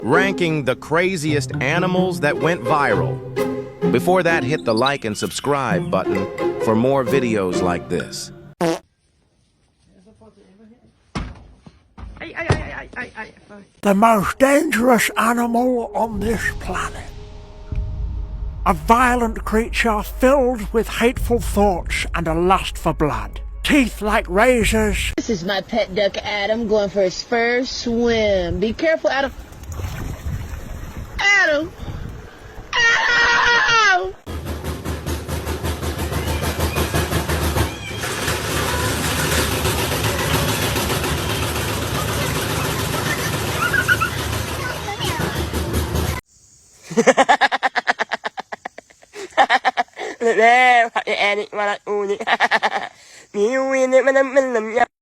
ranking the craziest animals that went viral. Before that, hit the like and subscribe button for more videos like this. The most dangerous animal on this planet. A violent creature filled with hateful thoughts and a lust for blood. Teeth like razors. This is my pet duck, Adam, going for his first swim. Be careful, Adam. Adam! Adam! Nè, phải edit mà lại u nhỉ. Nhiều nguyên đấy mà mình làm